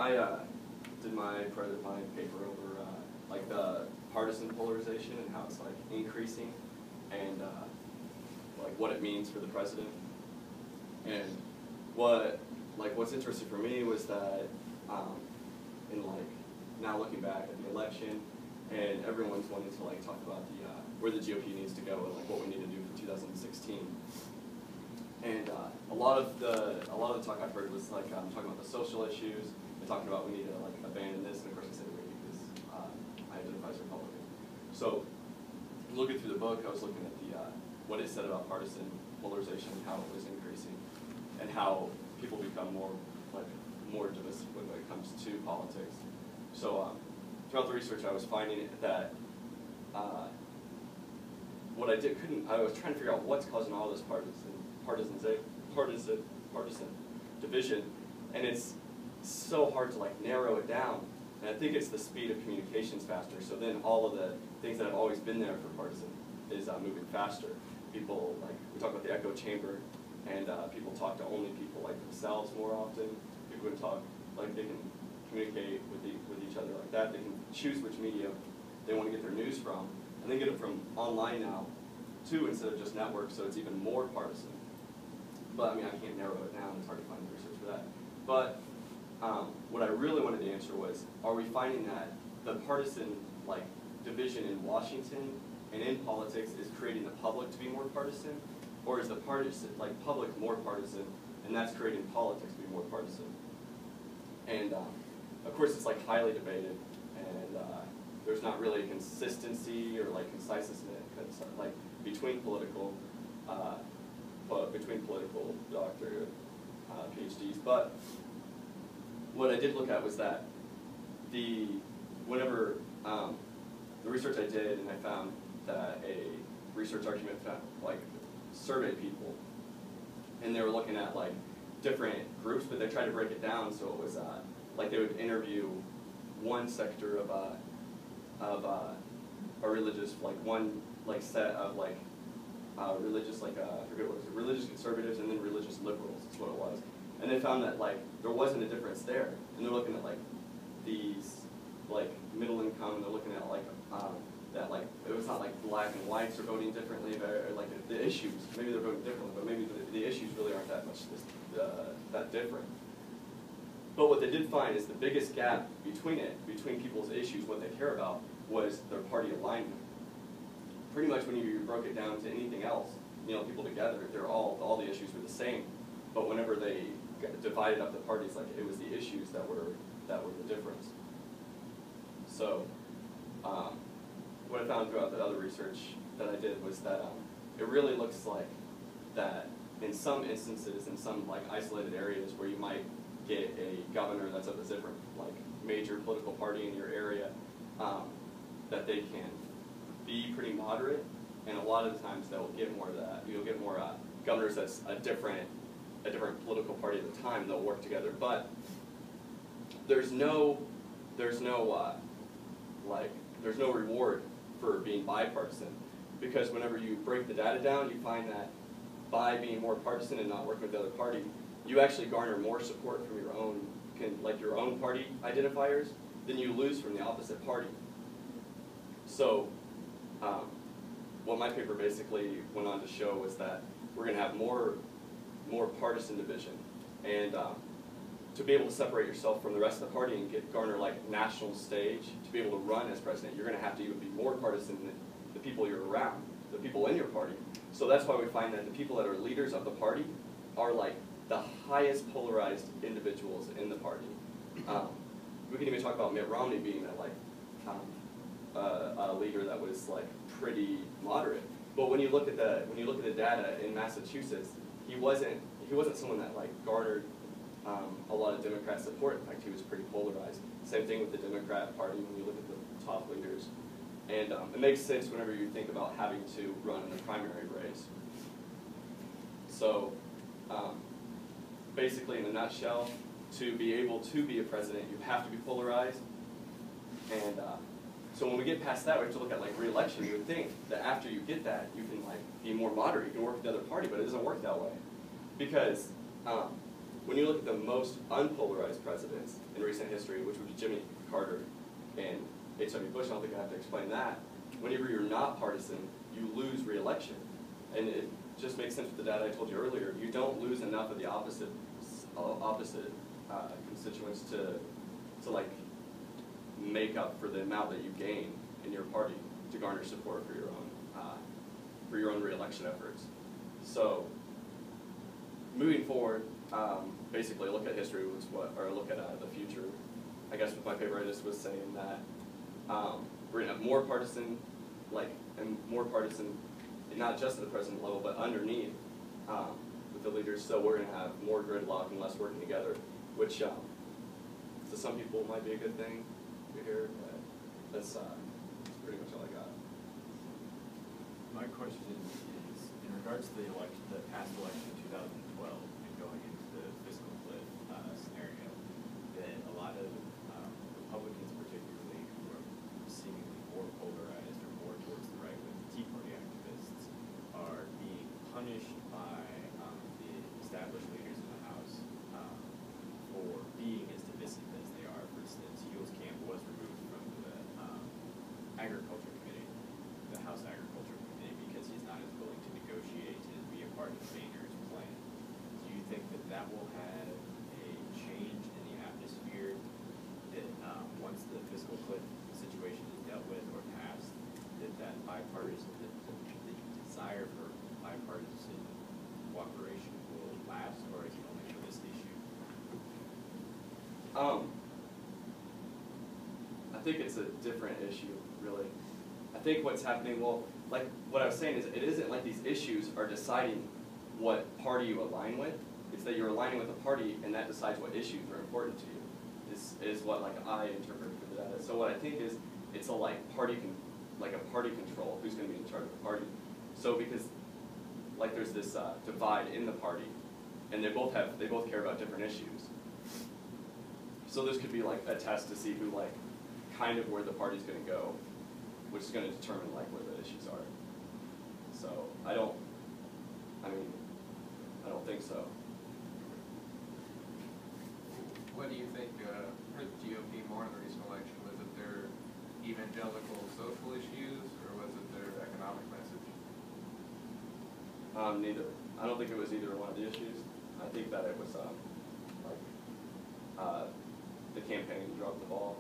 I did my paper over like the partisan polarization and how it's like increasing, and like what it means for the president. And what's interesting for me was that in like now looking back at the election, and everyone's wanting to like talk about the where the GOP needs to go and like what we need to do for 2016. And a lot of the talk I've heard was like talking about the social issues. They're talking about we need to like abandon this, and of course I said wait because I identify as Republican. So looking through the book, I was looking at the what it said about partisan polarization, how it was increasing, and how people become more divisive when it comes to politics. So throughout the research, I was finding that what I was trying to figure out what's causing all this partisan division, and it's so hard to like narrow it down. And I think it's the speed of communications faster. So then all of the things that have always been there for partisan is moving faster. People like we talk about the echo chamber, and people talk to only people like themselves more often. People can talk like they can communicate with each other like that. They can choose which media they want to get their news from, and they get it from online now too instead of just networks. So it's even more partisan. But I mean, I can't narrow it down. It's hard to find research for that. But what I really wanted to answer was: are we finding that the partisan like division in Washington and in politics is creating the public to be more partisan, or is the public more partisan, and that's creating politics to be more partisan? And of course, it's like highly debated, and there's not really a consistency or like conciseness like between political doctor PhDs. But what I did look at was that the research I did, and I found that a research argument surveyed people, and they were looking at like different groups, but they tried to break it down. So it was like they would interview one sector of a religious set of religious I forget what it was, religious conservatives and then religious liberals. That's what it was. And they found that like there wasn't a difference there, and they're looking at like these like middle income, and they're looking at like that like it was not like black and whites are voting differently, or like the issues maybe they're voting differently, but maybe the issues really aren't that much that different. But what they did find is the biggest gap between people's issues, what they care about, was their party alignment. Pretty much when you broke it down to anything else, people together, all the issues were the same. But whenever they divided up the parties, like it was the issues that were the difference. So what I found throughout the other research that I did was that it really looks like that in some instances, in some like isolated areas where you might get a governor that's of a different like major political party in your area, that they can be pretty moderate, and a lot of the times they'll get more of that. You'll get more governors that's a different political party at the time. They'll work together, but there's no reward for being bipartisan, because whenever you break the data down, you find that by being more partisan and not working with the other party, you actually garner more support from your own party identifiers than you lose from the opposite party. So what my paper basically went on to show was that we're going to have more partisan division, and to be able to separate yourself from the rest of the party and garner like national stage to be able to run as president, you're going to have to even be more partisan than the people you're around, the people in your party. So that's why we find that the people that are leaders of the party are like the highest polarized individuals in the party. We can even talk about Mitt Romney being a leader that was like pretty moderate. But when you look at the data in Massachusetts, he wasn't someone that like garnered a lot of Democrat support. In fact, he was pretty polarized. Same thing with the Democrat Party when you look at the top leaders. And it makes sense whenever you think about having to run in the primary race. So basically, in a nutshell, to be able to be a president, you have to be polarized. And so when we get past that, we have to look at like re-election. You would think that after you get that, you can like be more moderate. You can work with the other party, but it doesn't work that way, because when you look at the most unpolarized presidents in recent history, which would be Jimmy Carter and H.W. Bush, I don't think I have to explain that. Whenever you're not partisan, you lose re-election. And it just makes sense with the data I told you earlier. You don't lose enough of the opposite constituents to like make up for the amount that you gain in your party to garner support for your own re-election efforts. So moving forward, basically look at history was or look at the future. I guess what my favorite was saying that we're gonna have more partisan, not just at the president level, but underneath with the leaders. So we're gonna have more gridlock and less working together, which to some people might be a good thing to hear, but that's pretty much all I got. My question is, in regards to the past election in 2012 and going into the fiscal cliff scenario, that a lot of Republicans particularly who are seemingly more polarized or more towards the right with Tea Party activists are being punished by the established leaders in the House for being as divisive as they are. For instance, Yule's Camp was removed from the Agriculture Committee, the House Agriculture Committee, because he's not as willing to negotiate and be a part of Boehner's plan. Do you think that that will have a change in the atmosphere that once the fiscal cliff situation is dealt with or passed, that bipartisan, the desire for bipartisan cooperation will last, or is it only for this issue? I think it's a different issue, really. I think what's happening, well, like what I was saying is it isn't like these issues are deciding what party you align with. It's that you're aligning with a party and that decides what issues are important to you, is what like I interpret for the data. So what I think is it's a party control, who's going to be in charge of the party. So because like there's this divide in the party, and they both care about different issues. So this could be like a test to see who kind of where the party's going to go, which is going to determine where the issues are. So I don't think so. What do you think hurt the GOP more in the recent election? Was it their evangelical social issues, or was it their economic message? Neither. I don't think it was either one of the issues. I think that it was the campaign dropped the ball.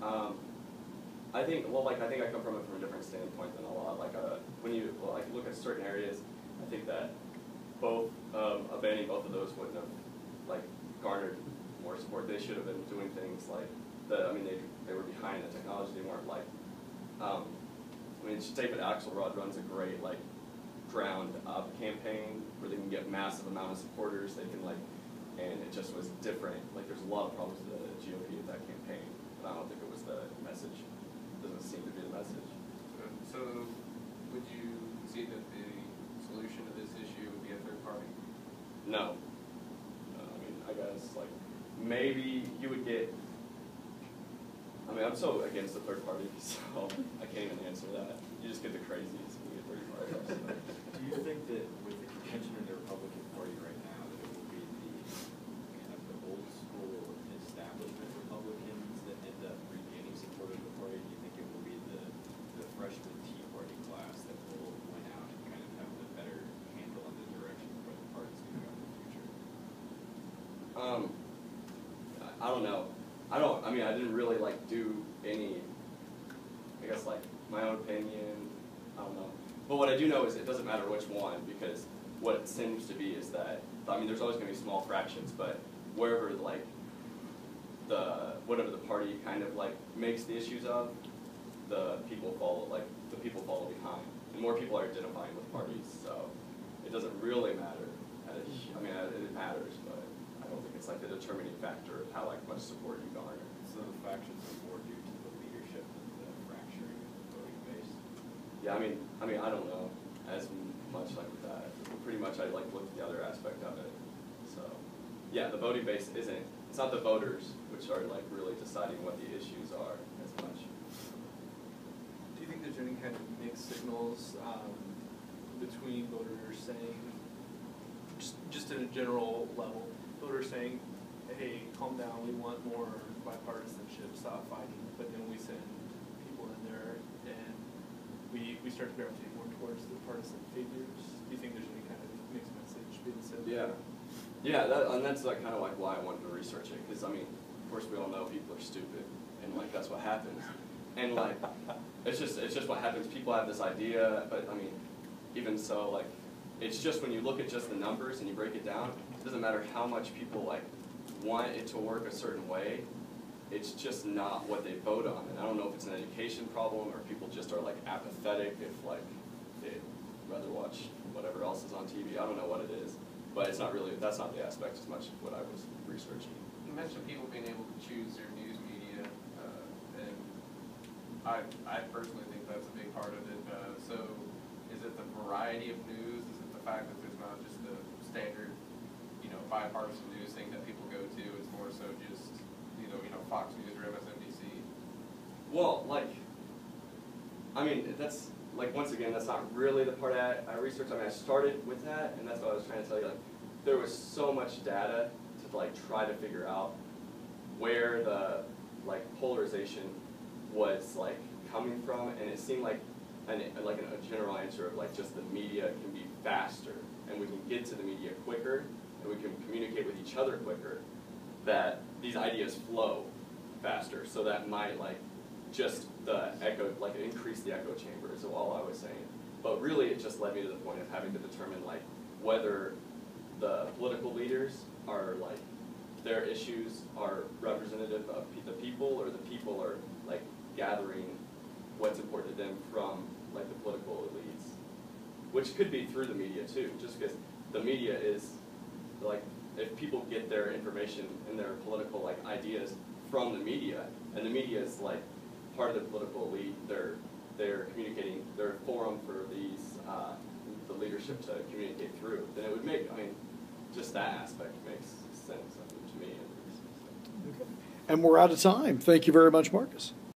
I think I come from it from a different standpoint than a lot. When you look at certain areas, I think that abandoning both of those wouldn't have garnered more support. They should have been doing things they were behind the technology. They weren't David Axelrod runs a great ground up campaign where they can get massive amount of supporters. They can and it just was different. There's a lot of problems with the GOP with that campaign, but I don't think it was the message. It doesn't seem to be the message. So would you see that the solution to this issue would be a third party? No. I guess maybe you would get. I'm so against the third party, so I can't even answer that. You just get the crazies when you get third parties. Do you think that with the contention in the Republican Party right now, that it will be the old school establishment Republicans that end up regaining support of the party? Do you think it will be the freshman Tea Party class that will win out and kind of have the better handle on the direction of where the party's going to go in the future? I don't know. I didn't really do any, my own opinion, I don't know. But what I do know is it doesn't matter which one, because what it seems to be is that, there's always going to be small fractions, but wherever whatever the party kind of makes the issues of, the people follow behind. And more people are identifying with parties, so it doesn't really matter. It matters, but I don't think it's the determining factor of how much support you garner. So the factions are more due to the leadership than the fracturing of the voting base? Yeah, I don't know as much with that. Pretty much I look at the other aspect of it. So yeah, the voting base it's not the voters which are really deciding what the issues are as much. Do you think there's any kind of mixed signals between voters saying, just at a general level, voters saying, hey, calm down, we want more bipartisanship, stop fighting, but then we send people in there and we start to gravitate more towards the partisan figures. Do you think there's any kind of mixed message being sent? Yeah. Yeah, and that's like kind of like why I wanted to research it, because I mean, of course we all know people are stupid, and like that's what happens, and like it's just what happens. People have this idea, but I mean, even so, like it's just when you look at just the numbers and you break it down, it doesn't matter how much people like want it to work a certain way. It's just not what they vote on, and I don't know if it's an education problem or people just are like apathetic if like they'd rather watch whatever else is on TV. I don't know what it is. But it's not really, that's not the aspect as much as what I was researching. You mentioned people being able to choose their news media, and I personally think that's a big part of it. So is it the variety of news? Is it the fact that there's not just the standard, bipartisan news thing that people go to? It's more so just, Fox News or MSNBC? Well, I mean, that's, once again, that's not really the part I researched. I mean, I started with that, and that's what I was trying to tell you. There was so much data to try to figure out where the polarization was coming from, and it seemed like a general answer of just the media can be faster, and we can get to the media quicker, and we can communicate with each other quicker. That these ideas flow faster, so that might just the echo, increase the echo chamber is all I was saying. But really it just led me to the point of having to determine whether the political leaders are their issues are representative of the people, or the people are gathering what's important to them from the political elites. Which could be through the media too, just because the media is if people get their information and their political ideas from the media, and the media is part of the political elite, they're communicating, they're a forum for these the leadership to communicate through, then it would make, just that aspect makes sense to me at least. Okay. And we're out of time. Thank you very much, Marcus.